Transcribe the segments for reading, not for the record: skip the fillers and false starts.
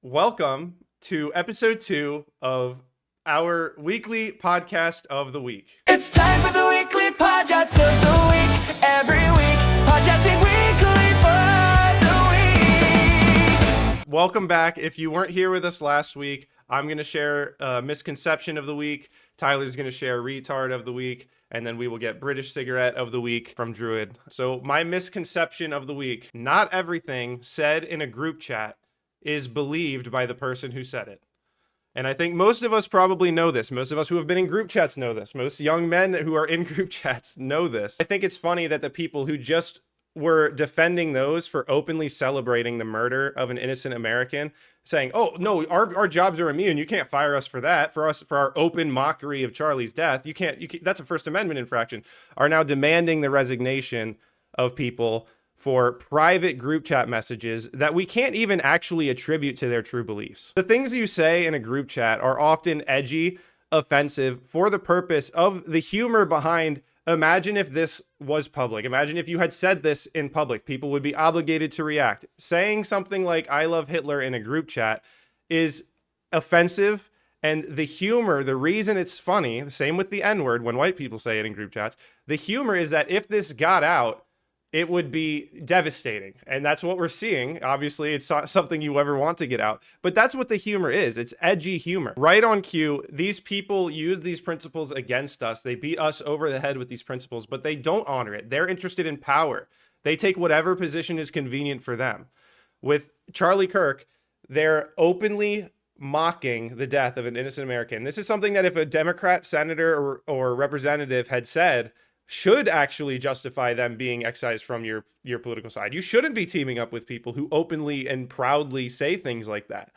Welcome to episode 2 of our weekly podcast of the week. It's time for the weekly podcast of the week. Every week, podcasting weekly for the week. Welcome back. If you weren't here with us last week, I'm going to share a misconception of the week. Tyler's going to share retard of the week. And then we will get British cigarette of the week from Druid. So my misconception of the week: not everything said in a group chat is believed by the person who said it. And I think most of us probably know this. Most of us who have been in group chats know this. Most young men who are in group chats know this. I think it's funny that the people who just were defending those for openly celebrating the murder of an innocent American, saying, oh, no, our jobs are immune. You can't fire us for that. For our open mockery of Charlie's death, you can't, that's a First Amendment infraction, are now demanding the resignation of people for private group chat messages that we can't even actually attribute to their true beliefs. The things you say in a group chat are often edgy, offensive, for the purpose of the humor behind, imagine if this was public. Imagine if you had said this in public. People would be obligated to react. Saying something like, I love Hitler in a group chat is offensive. And the humor, the reason it's funny, the same with the N-word when white people say it in group chats, the humor is that if this got out, it would be devastating. And that's what we're seeing. Obviously, it's not something you ever want to get out, but that's what the humor is. It's edgy humor. Right on cue, these people use these principles against us. They beat us over the head with these principles, but they don't honor it. They're interested in power. They take whatever position is convenient for them. With Charlie Kirk, they're openly mocking the death of an innocent American. This is something that if a Democrat senator or representative had said, should actually justify them being excised from your political side. You shouldn't be teaming up with people who openly and proudly say things like that.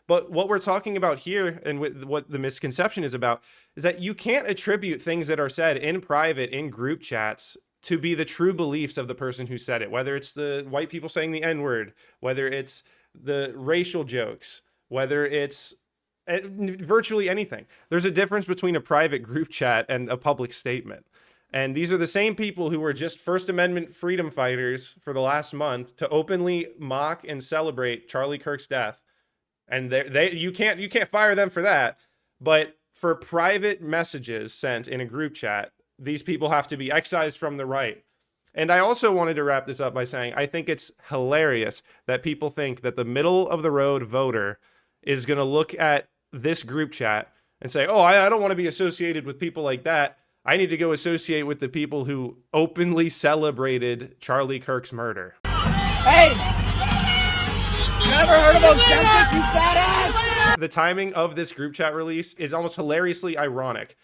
But what we're talking about here, and what the misconception is about, is that you can't attribute things that are said in private, in group chats, to be the true beliefs of the person who said it. Whether it's the white people saying the N-word, whether it's the racial jokes, whether it's virtually anything. There's a difference between a private group chat and a public statement. And these are the same people who were just First Amendment freedom fighters for the last month to openly mock and celebrate Charlie Kirk's death. And you can't fire them for that. But for private messages sent in a group chat, these people have to be excised from the right. And I also wanted to wrap this up by saying I think it's hilarious that people think that the middle of the road voter is going to look at this group chat and say, oh, I don't want to be associated with people like that. I need to go associate with the people who openly celebrated Charlie Kirk's murder. Hey! You ever heard of Ozempic, you fat ass? The timing of this group chat release is almost hilariously ironic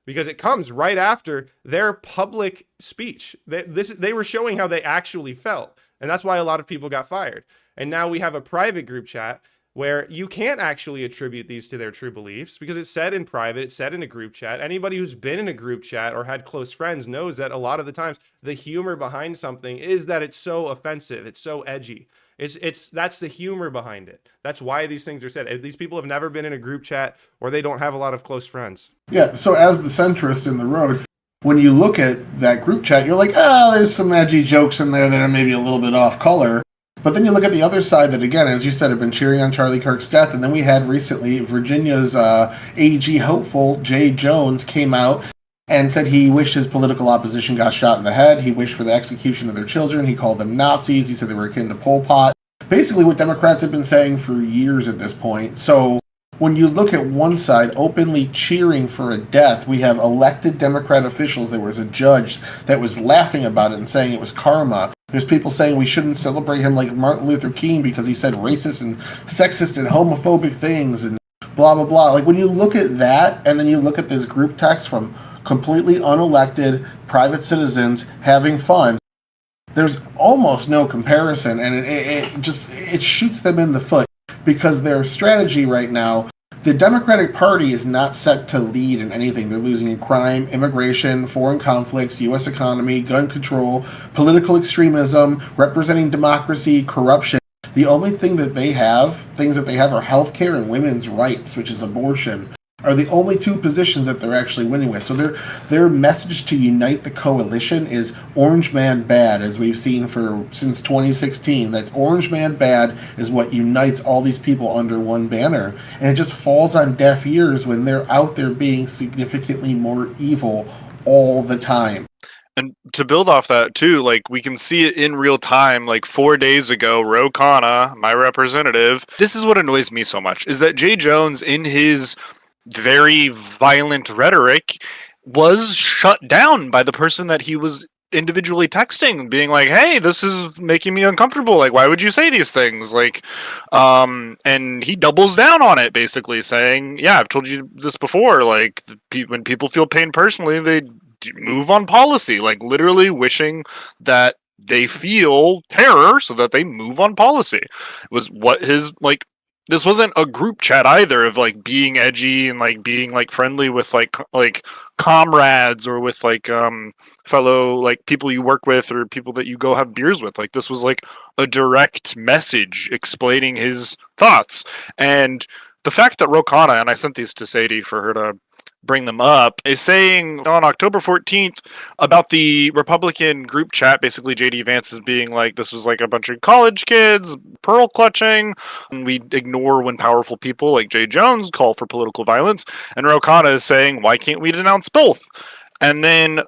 because it comes right after their public speech. They were showing how they actually felt, and that's why a lot of people got fired. And now we have a private group chat where you can't actually attribute these to their true beliefs because it's said in private, it's said in a group chat. Anybody who's been in a group chat or had close friends knows that a lot of the times the humor behind something is that it's so offensive, it's so edgy. That's the humor behind it. That's why these things are said. These people have never been in a group chat or they don't have a lot of close friends. Yeah, so as the centrist in the road, when you look at that group chat, you're like, there's some edgy jokes in there that are maybe a little bit off color. But then you look at the other side that, again, as you said, have been cheering on Charlie Kirk's death. And then we had recently Virginia's AG hopeful, Jay Jones, came out and said he wished his political opposition got shot in the head. He wished for the execution of their children. He called them Nazis. He said they were akin to Pol Pot. Basically what Democrats have been saying for years at this point. So when you look at one side openly cheering for a death, we have elected Democrat officials. There was a judge that was laughing about it and saying it was karma. There's people saying we shouldn't celebrate him like Martin Luther King because he said racist and sexist and homophobic things and blah, blah, blah. Like when you look at that and then you look at this group text from completely unelected private citizens having fun, there's almost no comparison, and it shoots them in the foot because their strategy right now, the Democratic Party is not set to lead in anything. They're losing in crime, immigration, foreign conflicts, U.S. economy, gun control, political extremism, representing democracy, corruption. The only thing that they have, things that they have are healthcare and women's rights, which is abortion. are the only two positions that they're actually winning with. So their message to unite the coalition is Orange Man Bad, as we've seen since 2016. That Orange Man Bad is what unites all these people under one banner. And it just falls on deaf ears when they're out there being significantly more evil all the time. And to build off that too, like we can see it in real time. Like 4 days ago, Ro Khanna, my representative, this is what annoys me so much, is that Jay Jones, in his very violent rhetoric, was shut down by the person that he was individually texting, being like, hey, this is making me uncomfortable, like why would you say these things, like and he doubles down on it, basically saying, yeah, I've told you this before, like when people feel pain personally, they move on policy, like literally wishing that they feel terror so that they move on policy. It was what his, like, this wasn't a group chat either of like being edgy and like being like friendly with like comrades or with like fellow like people you work with or people that you go have beers with. Like this was like a direct message explaining his thoughts. And the fact that Ro Khanna, and I sent these to Sadie for her to bring them up, is saying on October 14th about the Republican group chat, basically JD Vance is being like, this was like a bunch of college kids pearl clutching, and we ignore when powerful people like Jay Jones call for political violence. And Ro Khanna is saying, why can't we denounce both? And then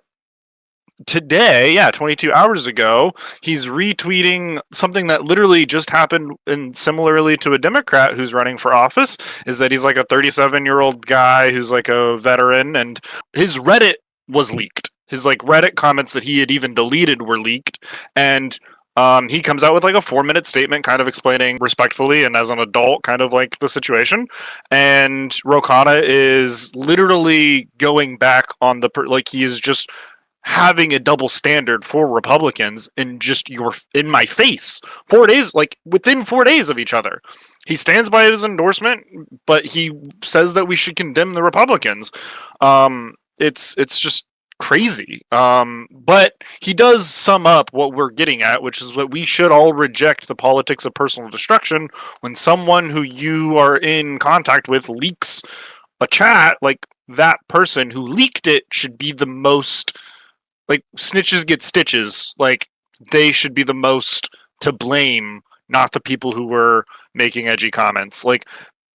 today, 22 hours ago, he's retweeting something that literally just happened, and similarly to a Democrat who's running for office, is that he's like a 37-year-old guy who's like a veteran, and his Reddit was leaked. His like Reddit comments that he had even deleted were leaked, and he comes out with like a 4-minute statement kind of explaining respectfully and as an adult kind of like the situation. And Ro Khanna is literally going back on like he is just having a double standard for Republicans, and just you're in my face 4 days, like within 4 days of each other. He stands by his endorsement, but he says that we should condemn the Republicans. It's just crazy. But he does sum up what we're getting at, which is that we should all reject the politics of personal destruction when someone who you are in contact with leaks a chat. Like that person who leaked it should be the most, like, snitches get stitches. Like, they should be the most to blame, not the people who were making edgy comments. Like,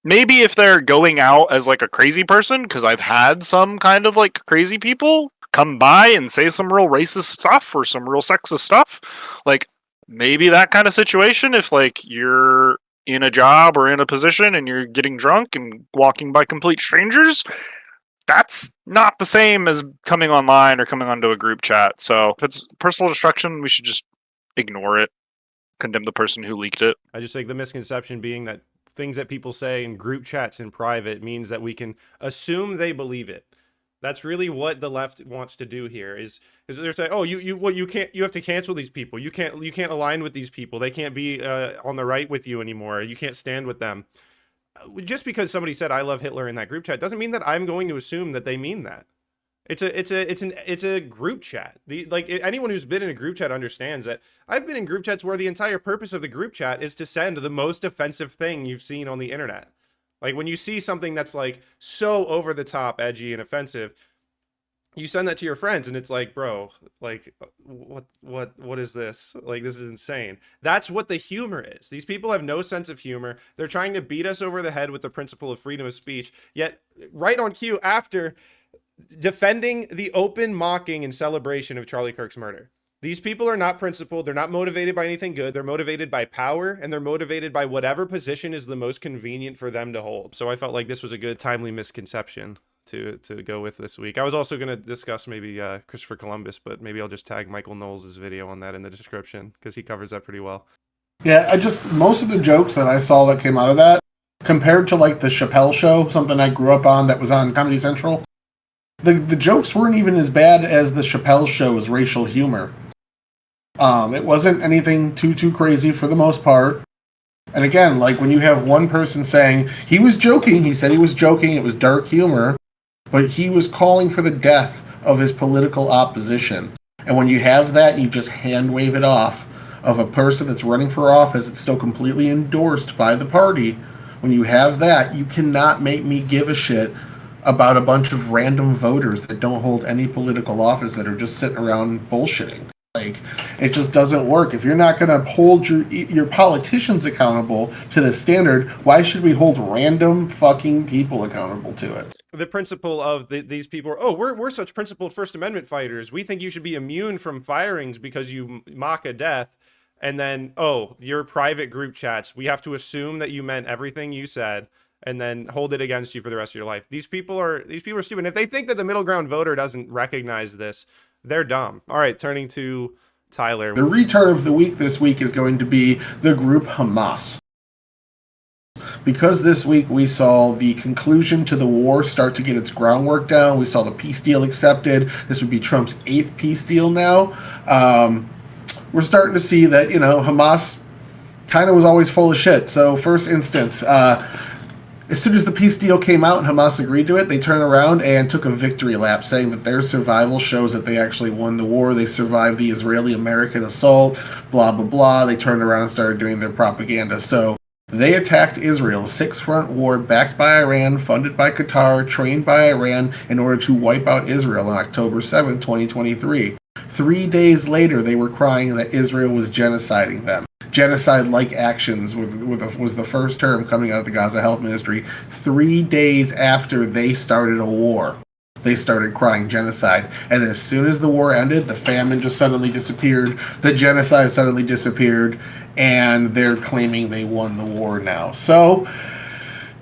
maybe if they're going out as, like, a crazy person, because I've had some kind of, like, crazy people come by and say some real racist stuff or some real sexist stuff. Like, maybe that kind of situation, if, like, you're in a job or in a position and you're getting drunk and walking by complete strangers, that's not the same as coming online or coming onto a group chat. So if it's personal destruction, we should just ignore it, condemn the person who leaked it. I just think the misconception being that things that people say in group chats in private means that we can assume they believe it. That's really what the left wants to do here. Is they're saying, oh, you have to cancel these people. You can't align with these people. They can't be on the right with you anymore. You can't stand with them. Just because somebody said I love Hitler in that group chat doesn't mean that I'm going to assume that they mean that. It's a group chat. Like anyone who's been in a group chat understands that. I've been in group chats where the entire purpose of the group chat is to send the most offensive thing you've seen on the internet. Like when you see something that's like so over the top, edgy and offensive, you send that to your friends and it's like, bro, like what is this? Like, this is insane. That's what the humor is. These people have no sense of humor. They're trying to beat us over the head with the principle of freedom of speech, yet right on cue after defending the open mocking and celebration of Charlie Kirk's murder. These people are not principled. They're not motivated by anything good. They're motivated by power, and they're motivated by whatever position is the most convenient for them to hold. So I felt like this was a good timely misconception to go with this week. I was also going to discuss maybe Christopher Columbus, but maybe I'll just tag Michael Knowles' video on that in the description because he covers that pretty well. Yeah, most of the jokes that I saw that came out of that, compared to like the Chappelle Show, something I grew up on that was on Comedy Central, the jokes weren't even as bad as the Chappelle Show's racial humor. It wasn't anything too crazy for the most part. And again, like when you have one person saying he was joking, he said he was joking, it was dark humor, but he was calling for the death of his political opposition. And when you have that, you just hand wave it off of a person that's running for office that's still completely endorsed by the party. When you have that, you cannot make me give a shit about a bunch of random voters that don't hold any political office that are just sitting around bullshitting. Like, it just doesn't work. If you're not going to hold your politicians accountable to the standard, why should we hold random fucking people accountable to it? The principle of these people are, oh, we're such principled First Amendment fighters. We think you should be immune from firings because you mock a death. And then, oh, your private group chats, we have to assume that you meant everything you said and then hold it against you for the rest of your life. These people are stupid. If they think that the middle ground voter doesn't recognize this, they're dumb. All right, turning to Tyler. The retard of the week this week is going to be the group Hamas. Because this week we saw the conclusion to the war start to get its groundwork down. We saw the peace deal accepted. This would be Trump's 8th peace deal now. We're starting to see that, Hamas kind of was always full of shit. So first instance, as soon as the peace deal came out and Hamas agreed to it, they turned around and took a victory lap, saying that their survival shows that they actually won the war. They survived the Israeli-American assault, blah, blah, blah. They turned around and started doing their propaganda. So they attacked Israel, 6-front war backed by Iran, funded by Qatar, trained by Iran in order to wipe out Israel on October 7, 2023. 3 days later, they were crying that Israel was genociding them. Genocide-like actions was the first term coming out of the Gaza Health Ministry. 3 days after they started a war, they started crying genocide. And then as soon as the war ended, the famine just suddenly disappeared, the genocide suddenly disappeared, and they're claiming they won the war now. So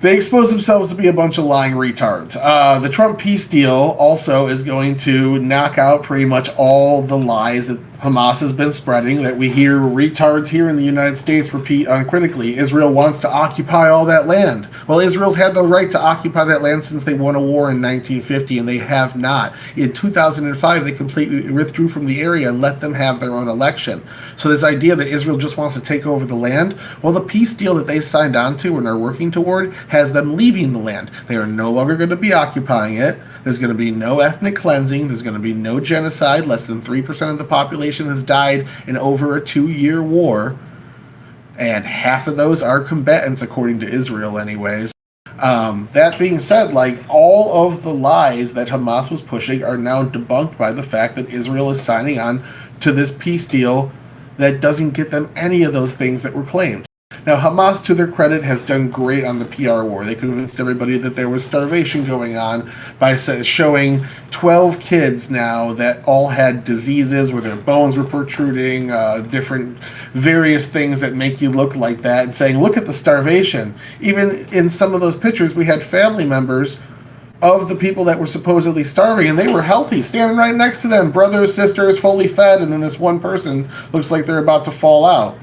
they expose themselves to be a bunch of lying retards. The Trump peace deal also is going to knock out pretty much all the lies that Hamas has been spreading, that we hear retards here in the United States repeat uncritically. Israel wants to occupy all that land. Well, Israel's had the right to occupy that land since they won a war in 1950, and they have not. In 2005, they completely withdrew from the area and let them have their own election. So this idea that Israel just wants to take over the land, well, the peace deal that they signed on to and are working toward has them leaving the land. They are no longer going to be occupying it. There's going to be no ethnic cleansing. There's going to be no genocide. Less than 3% of the population has died in over a 2-year war. And half of those are combatants, according to Israel anyways. That being said, all of the lies that Hamas was pushing are now debunked by the fact that Israel is signing on to this peace deal that doesn't get them any of those things that were claimed. Now, Hamas, to their credit, has done great on the PR war. They convinced everybody that there was starvation going on by showing 12 kids now that all had diseases where their bones were protruding, different various things that make you look like that, and saying, look at the starvation. Even in some of those pictures, we had family members of the people that were supposedly starving, and they were healthy, standing right next to them, brothers, sisters, fully fed, and then this one person looks like they're about to fall out.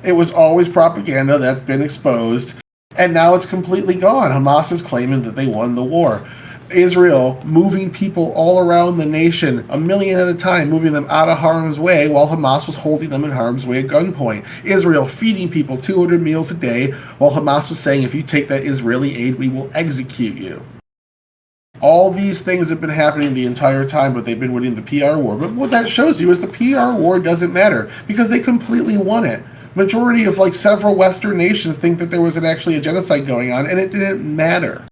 It was always propaganda that's been exposed, and now it's completely gone. Hamas is claiming that they won the war. Israel moving people all around the nation, 1 million at a time, moving them out of harm's way while Hamas was holding them in harm's way at gunpoint. Israel feeding people 200 meals a day while Hamas was saying, if you take that Israeli aid, we will execute you. All these things have been happening the entire time, but they've been winning the PR war. But what that shows you is the PR war doesn't matter, because they completely won it. Majority of several Western nations think that there was actually a genocide going on, and it didn't matter.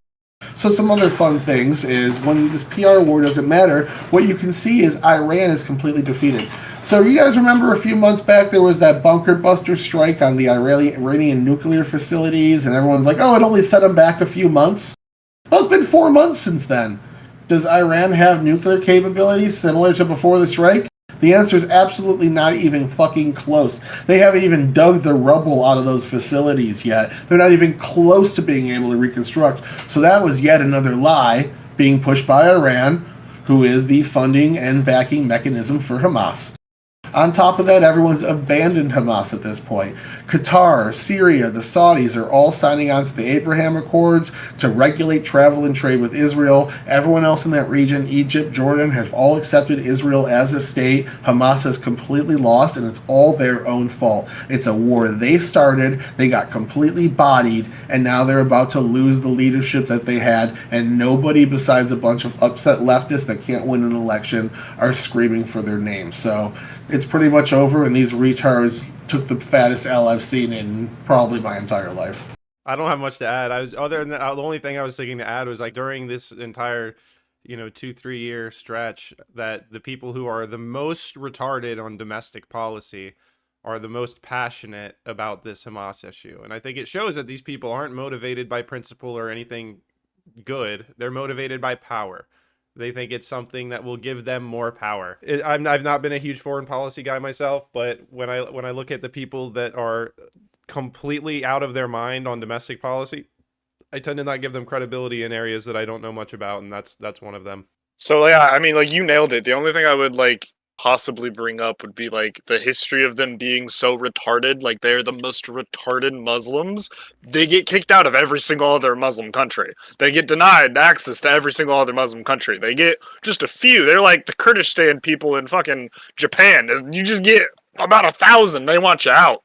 So some other fun things is when this PR war doesn't matter, what you can see is Iran is completely defeated. So you guys remember a few months back there was that bunker buster strike on the Iranian nuclear facilities, and everyone's like, oh, it only set them back a few months? Well, it's been 4 months since then. Does Iran have nuclear capabilities similar to before the strike? The answer is absolutely not even fucking close. They haven't even dug the rubble out of those facilities yet. They're not even close to being able to reconstruct. So that was yet another lie being pushed by Iran, who is the funding and backing mechanism for Hamas. On top of that, everyone's abandoned Hamas at this point. Qatar, Syria, the Saudis are all signing on to the Abraham Accords to regulate travel and trade with Israel. Everyone else in that region, Egypt, Jordan, have all accepted Israel as a state. Hamas has completely lost, and it's all their own fault. It's a war they started, they got completely bodied, and now they're about to lose the leadership that they had, and nobody besides a bunch of upset leftists that can't win an election are screaming for their name. So it's pretty much over, and these retards took the fattest L I've seen in probably my entire life. I don't have much to add. I was other than the only thing I was thinking to add was like during this entire 2-3 year stretch that the people who are the most retarded on domestic policy are the most passionate about this Hamas issue. And I think it shows that these people aren't motivated by principle or anything good. They're motivated by power. They think it's something that will give them more power. I've not been a huge foreign policy guy myself, but when I look at the people that are completely out of their mind on domestic policy, I tend to not give them credibility in areas that I don't know much about, and that's one of them. So yeah, I mean, like, you nailed it. The only thing I would like possibly bring up would be like the history of them being so retarded. Like, they're the most retarded Muslims. They get kicked out of every single other Muslim country. They get denied access to every single other Muslim country. They get just a few. They're like the Kurdistan people in fucking Japan. You just get about 1,000. They want you out.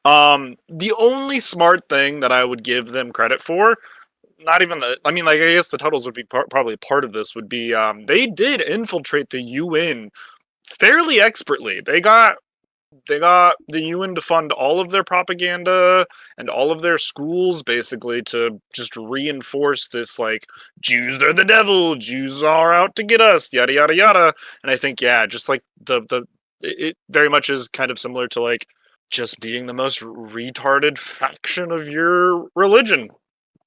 The only smart thing that I would give them credit for, not even I guess the totals would be probably part of this, would be they did infiltrate the UN fairly expertly. They got the UN to fund all of their propaganda and all of their schools, basically, to just reinforce this, like, Jews are the devil, Jews are out to get us, yada yada yada. And I think, yeah, just like it very much is kind of similar to like just being the most retarded faction of your religion.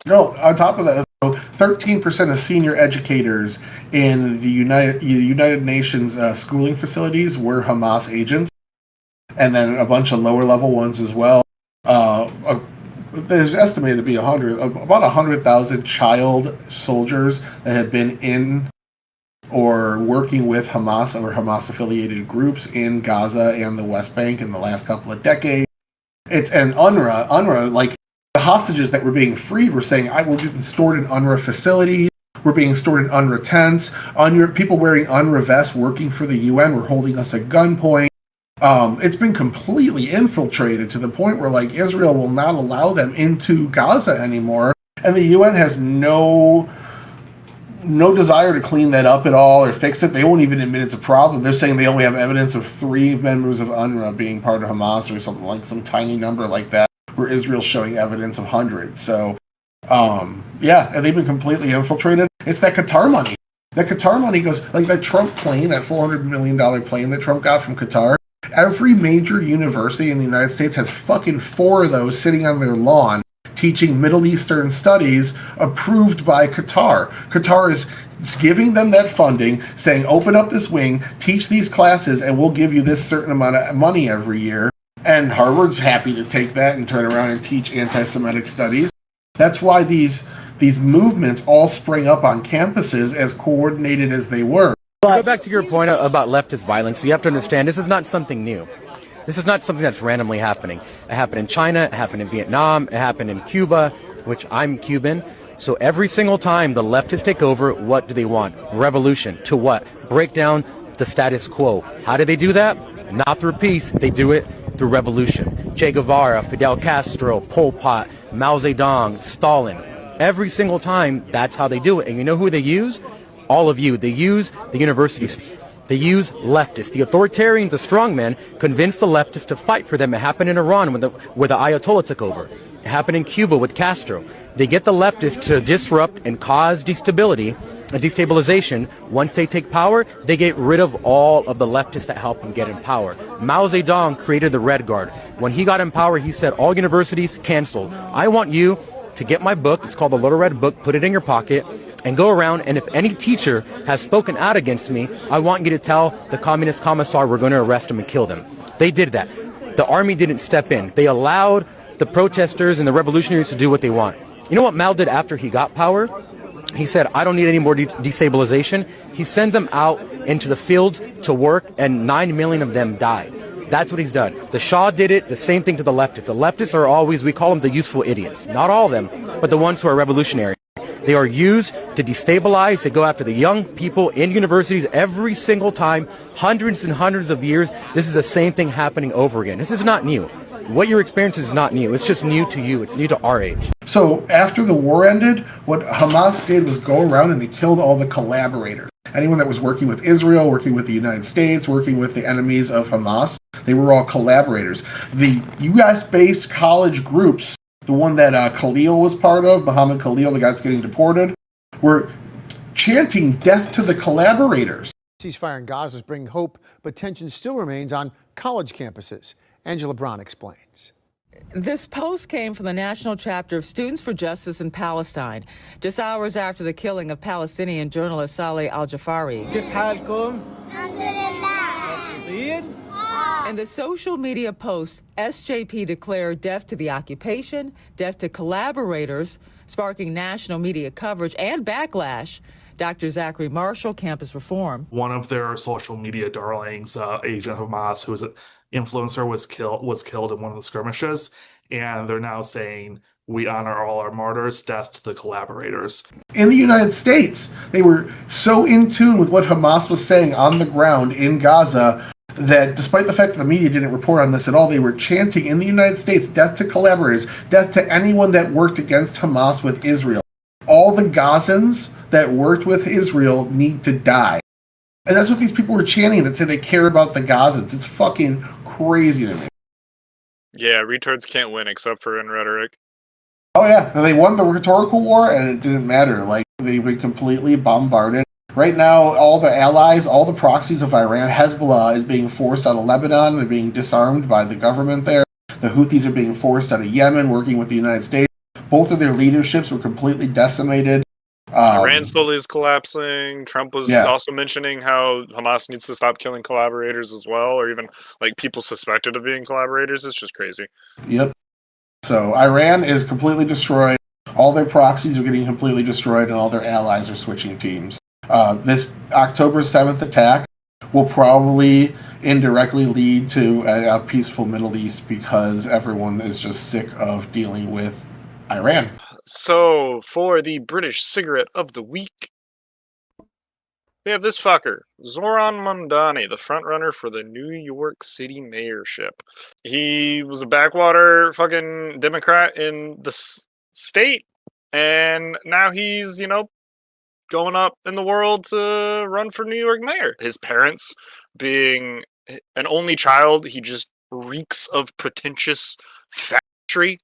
No, on top of that, 13% of senior educators in the United Nations schooling facilities were Hamas agents, and then a bunch of lower level ones as well. There's estimated to be about 100,000 child soldiers that have been in or working with Hamas or Hamas-affiliated groups in Gaza and the West Bank in the last couple of decades. And UNRWA, like, the hostages that were being freed were saying, we're being stored in UNRWA facilities, we're being stored in UNRWA tents, people wearing UNRWA vests working for the UN were holding us at gunpoint. It's been completely infiltrated to the point where, like, Israel will not allow them into Gaza anymore, and the UN has no desire to clean that up at all or fix it. They won't even admit it's a problem. They're saying they only have evidence of 3 members of UNRWA being part of Hamas or something, like some tiny number like that, where Israel's showing evidence of hundreds. So, yeah, and they've been completely infiltrated. It's that Qatar money. That Qatar money goes, like that Trump plane, that $400 million plane that Trump got from Qatar. Every major university in the United States has fucking 4 of those sitting on their lawn teaching Middle Eastern studies approved by Qatar. Qatar is giving them that funding, saying, open up this wing, teach these classes, and we'll give you this certain amount of money every year. And Harvard's happy to take that and turn around and teach anti-Semitic studies. That's why these movements all spring up on campuses as coordinated as they were. Go back to your point about leftist violence. You have to understand this is not something new. This is not something that's randomly happening. It happened in China, it happened in Vietnam, it happened in Cuba, which I'm Cuban. So every single time the leftists take over, what do they want? Revolution. To what? Break down the status quo. How do they do that? Not through peace, they do it through revolution. Che Guevara, Fidel Castro, Pol Pot, Mao Zedong, Stalin. Every single time, that's how they do it. And you know who they use? All of you. They use the universities. They use leftists. The authoritarians, the strongmen, convinced the leftists to fight for them. It happened in Iran where the Ayatollah took over. It happened in Cuba with Castro. They get the leftists to disrupt and cause destabilization. Once they take power, they get rid of all of the leftists that help them get in power. Mao Zedong created the Red Guard. When he got in power, he said, all universities canceled. I want you to get my book. It's called the Little Red Book. Put it in your pocket and go around, and if any teacher has spoken out against me, I want you to tell the communist commissar we're going to arrest him and kill them. They did that. The army didn't step in. They allowed the protesters and the revolutionaries to do what they want. You know what Mao did after he got power? He said, I don't need any more destabilization. He sent them out into the fields to work, and 9 million of them died. That's what he's done. The Shah did it, the same thing to the leftists. The leftists are always, we call them the useful idiots. Not all of them, but the ones who are revolutionary. They are used to destabilize. They go after the young people in universities every single time, hundreds and hundreds of years. This is the same thing happening over again. This is not new. What you're experiencing is not new. It's just new to you. It's new to our age. So after the war ended, what Hamas did was go around and they killed all the collaborators. Anyone that was working with Israel, working with the United States, working with the enemies of Hamas, they were all collaborators. The US-based college groups the one that Khalil was part of, Muhammad Khalil, the guy that's getting deported, were chanting death to the collaborators. Ceasefire in Gaza is bringing hope, but tension still remains on college campuses. Angela Brown explains. This post came from the National Chapter of Students for Justice in Palestine, just hours after the killing of Palestinian journalist Saleh al-Jafari. In the social media post, SJP declared death to the occupation, death to collaborators, sparking national media coverage and backlash. Dr. Zachary Marshall, Campus Reform. One of their social media darlings, agent of Hamas, who was an influencer, was killed in one of the skirmishes, and they're now saying, "We honor all our martyrs. Death to the collaborators." In the United States, they were so in tune with what Hamas was saying on the ground in Gaza that despite the fact that the media didn't report on this at all, they were chanting in the United States, death to collaborators, death to anyone that worked against Hamas with Israel. All the Gazans that worked with Israel need to die. And that's what these people were chanting that say they care about the Gazans. It's fucking crazy to me. Yeah, retards can't win except for in rhetoric. Oh yeah, and they won the rhetorical war and it didn't matter. Like, they've been completely bombarded. Right now, all the allies, all the proxies of Iran, Hezbollah is being forced out of Lebanon. They're being disarmed by the government there. The Houthis are being forced out of Yemen, working with the United States. Both of their leaderships were completely decimated. Iran slowly is collapsing. Trump was also mentioning how Hamas needs to stop killing collaborators as well, or even like people suspected of being collaborators. It's just crazy. Yep. So Iran is completely destroyed. All their proxies are getting completely destroyed, and all their allies are switching teams. This October 7th attack will probably indirectly lead to a peaceful Middle East because everyone is just sick of dealing with Iran. So, for the British cigarette of the week, we have this fucker, Zoran Mamdani, the frontrunner for the New York City mayorship. He was a backwater fucking Democrat in the state, and now he's, going up in the world to run for New York mayor. His parents, being an only child, he just reeks of pretentious factory.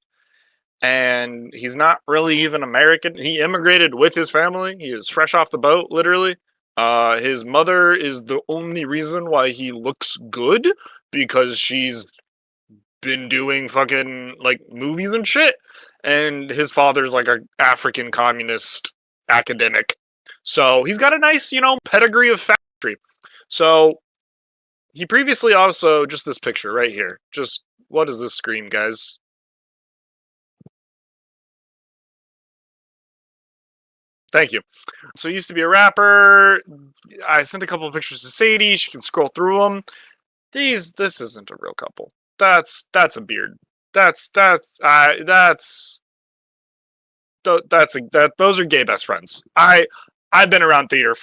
And he's not really even American. He immigrated with his family. He is fresh off the boat, literally. His mother is the only reason why he looks good, because she's been doing fucking, movies and shit. And his father's, an African communist academic. So he's got a nice, pedigree of factory. So he previously also, just this picture right here. Just, what does this scream, guys? Thank you. So he used to be a rapper. I sent a couple of pictures to Sadie. She can scroll through them. This isn't a real couple. That's a beard. Those are gay best friends. I've been around theater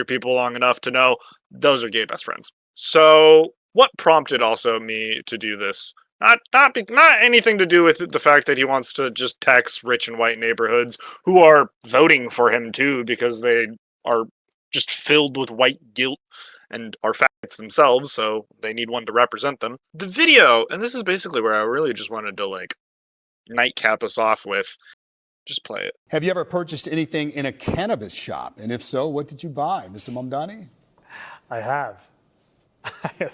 people long enough to know those are gay best friends. So what prompted also me to do this? Not anything to do with the fact that he wants to just tax rich and white neighborhoods who are voting for him too, because they are just filled with white guilt and are faggots themselves, so they need one to represent them. The video, and this is basically where I really just wanted to nightcap us off with. Just play it. Have you ever purchased anything in a cannabis shop? And if so, what did you buy, Mr. Mamdani? I have. I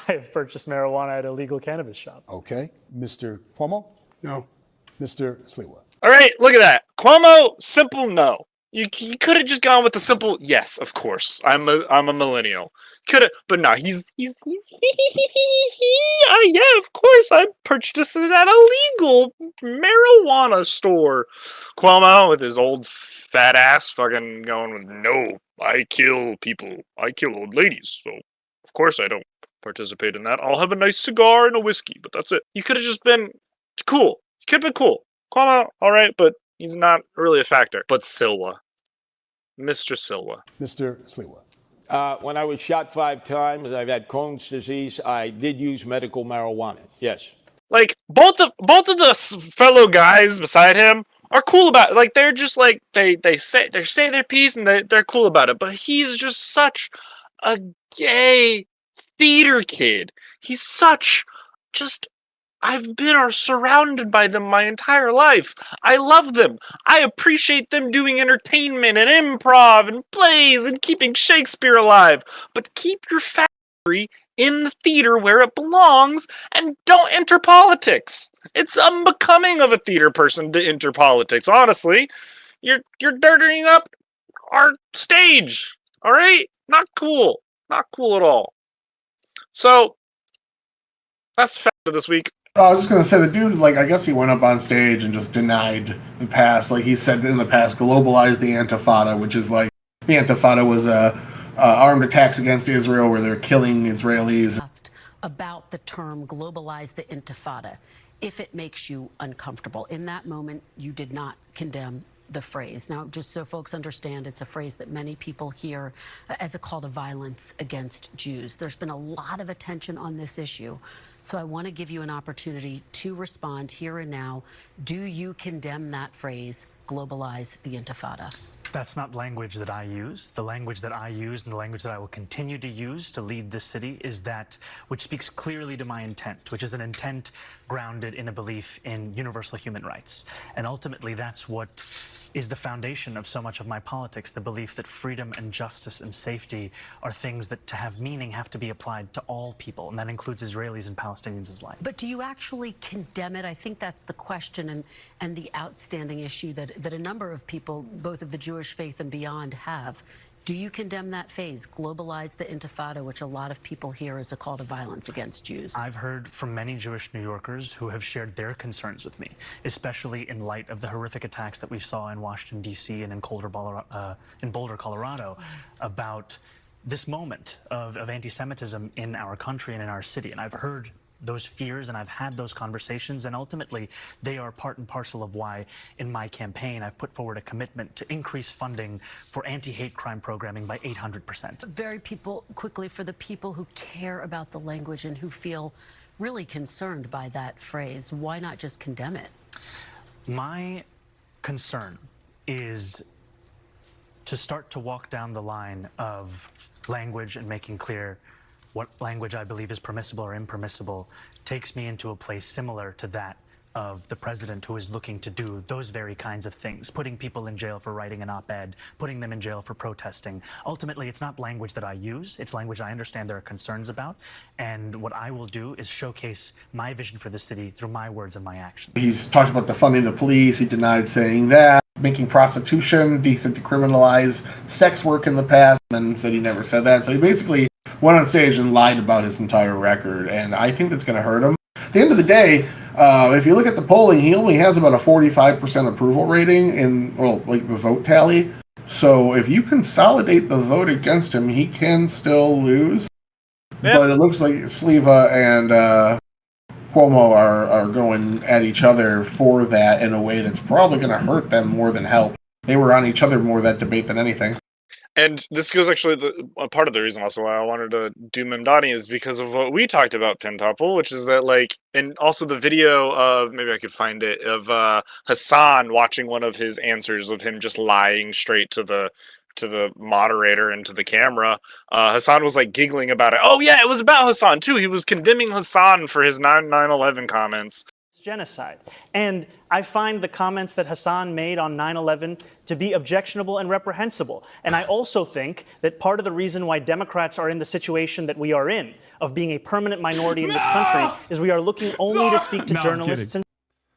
have purchased marijuana at a legal cannabis shop. Okay. Mr. Cuomo? No. Mr. Sliwa? All right, look at that. Cuomo, simple no. You could have just gone with the simple yes, of course. I'm a millennial. Could have, but no, he's yeah, of course I purchased it at a legal marijuana store. Cuomo with his old fat ass fucking going with no, I kill people. I kill old ladies. So of course I don't participate in that. I'll have a nice cigar and a whiskey, but that's it. You could have just been cool. You could have been cool. Cuomo, all right, but he's not really a factor. But Silwa. Mr. Silwa. Mr. Sliwa? When I was shot 5 times, I've had Crohn's disease. I did use medical marijuana. Yes. Both of the fellow guys beside him are cool about it. They're just they say their piece and they're cool about it. But he's just such a gay theater kid. He's such just I've been surrounded by them my entire life. I love them. I appreciate them doing entertainment and improv and plays and keeping Shakespeare alive. But keep your factory in the theater where it belongs and don't enter politics. It's unbecoming of a theater person to enter politics, honestly. You're dirtying up our stage. All right? Not cool. Not cool at all. So, that's the fact of this week. I was just gonna say the dude, like, I guess he went up on stage and just denied the past. Like he said in the past, globalize the Intifada, which is like the Intifada was armed attacks against Israel where they're killing Israelis. About the term globalize the Intifada, if it makes you uncomfortable. In that moment, you did not condemn the phrase. Now, just so folks understand, it's a phrase that many people hear as a call to violence against Jews. There's been a lot of attention on this issue, so I want to give you an opportunity to respond here and now. Do you condemn that phrase, globalize the Intifada? That's not language that I use. The language that I use and the language that I will continue to use to lead this city is that which speaks clearly to my intent, which is an intent grounded in a belief in universal human rights. And ultimately, that's what is the foundation of so much of my politics, the belief that freedom and justice and safety are things that, to have meaning, have to be applied to all people, and that includes Israelis and Palestinians alike. But do you actually condemn it? I think that's the question and the outstanding issue that a number of people, both of the Jewish faith and beyond, have. Do you condemn that phase, globalize the Intifada, which a lot of people hear as a call to violence against Jews? I've heard from many Jewish New Yorkers who have shared their concerns with me, especially in light of the horrific attacks that we saw in Washington, D.C. and in Boulder, Colorado, about this moment of anti-Semitism in our country and in our city. And I've heard those fears and I've had those conversations, and ultimately they are part and parcel of why in my campaign I've put forward a commitment to increase funding for anti-hate crime programming by 800%. Very quickly, for the people who care about the language and who feel really concerned by that phrase, why not just condemn it? My concern is to start to walk down the line of language and making clear what language I believe is permissible or impermissible takes me into a place similar to that of the president, who is looking to do those very kinds of things, putting people in jail for writing an op-ed, putting them in jail for protesting. Ultimately, it's not language that I use. It's language I understand there are concerns about. And what I will do is showcase my vision for the city through my words and my actions. He's talked about defunding the police. He denied saying that, making prostitution decent to criminalize sex work in the past, and said he never said that. So he basically went on stage and lied about his entire record, and I think that's going to hurt him. At the end of the day, if you look at the polling, he only has about a 45% approval rating in, well, like the vote tally. So if you consolidate the vote against him, he can still lose. Yep. But it looks like Sleva and Cuomo are going at each other for that in a way that's probably going to hurt them more than help. They were on each other more that debate than anything. And this goes actually, a part of the reason also why I wanted to do Memdani is because of what we talked about, Pentuple, which is that, like, and also the video of, maybe I could find it, of Hassan watching one of his answers of him just lying straight to the moderator and to the camera. Hassan was like giggling about it. Oh yeah, it was about Hassan too. He was condemning Hassan for his 9/11 comments. Genocide. And I find the comments that Hassan made on 9/11 to be objectionable and reprehensible. And I also think that part of the reason why Democrats are in the situation that we are in, of being a permanent minority in this country, is we are looking only to speak to journalists.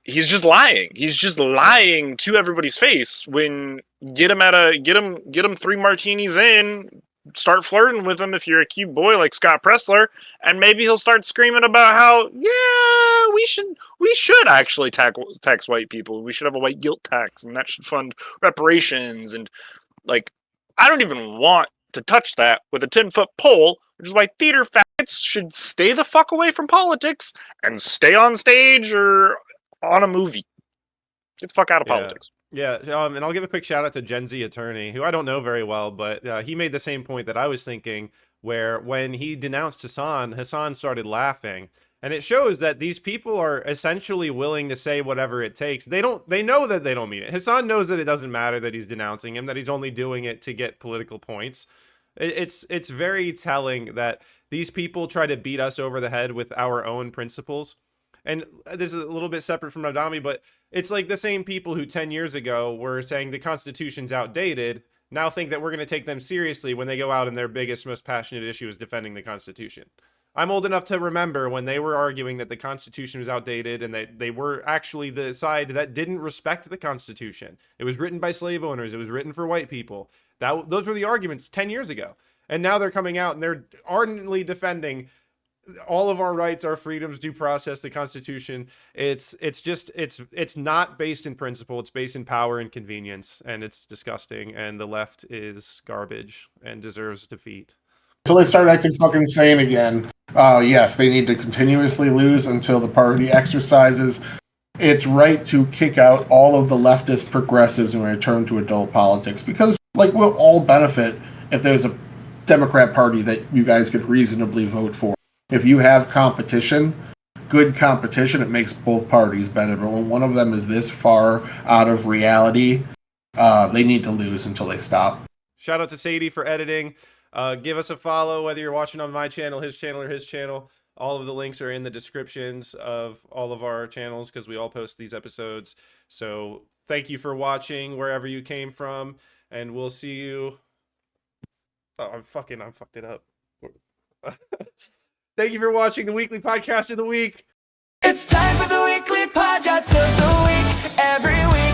He's just lying. He's just lying to everybody's face. When get him 3 martinis in, start flirting with him if you're a cute boy like Scott Pressler, and maybe he'll start screaming about how, yeah, we should actually tax white people. We should have a white guilt tax, and that should fund reparations. And, like, I don't even want to touch that with a 10-foot pole, which is why theater faggots should stay the fuck away from politics and stay on stage or on a movie. Get the fuck out of politics. Yeah, and I'll give a quick shout out to Gen Z Attorney, who I don't know very well, but he made the same point that I was thinking, where when he denounced Hassan started laughing. And it shows that these people are essentially willing to say whatever it takes. They know that they don't mean it. Hassan knows that it doesn't matter that he's denouncing him, that he's only doing it to get political points. It's very telling that these people try to beat us over the head with our own principles. and this is a little bit separate from Adami, but it's like the same people who 10 years ago were saying the Constitution's outdated now think that we're going to take them seriously when they go out and their biggest, most passionate issue is defending the Constitution. I'm old enough to remember when they were arguing that the Constitution was outdated and that they were actually the side that didn't respect the Constitution. It was written by slave owners. It was written for white people. Those were the arguments 10 years ago. And now they're coming out and they're ardently defending all of our rights, our freedoms, due process, the Constitution. It's not based in principle. It's based in power and convenience, and it's disgusting. And the left is garbage and deserves defeat. Until they start acting fucking sane again. Yes, they need to continuously lose until the party exercises its right to kick out all of the leftist progressives and return to adult politics. Because, like, we'll all benefit if there's a Democrat Party that you guys could reasonably vote for. If you have competition, good competition, it makes both parties better. But when one of them is this far out of reality, they need to lose until they stop. Shout out to Sadie for editing. Give us a follow, whether you're watching on my channel, his channel, or his channel. All of the links are in the descriptions of all of our channels because we all post these episodes. So thank you for watching wherever you came from, and we'll see you. Oh, I fucked it up. Thank you for watching the weekly podcast of the week. It's time for the weekly podcast of the week. Every week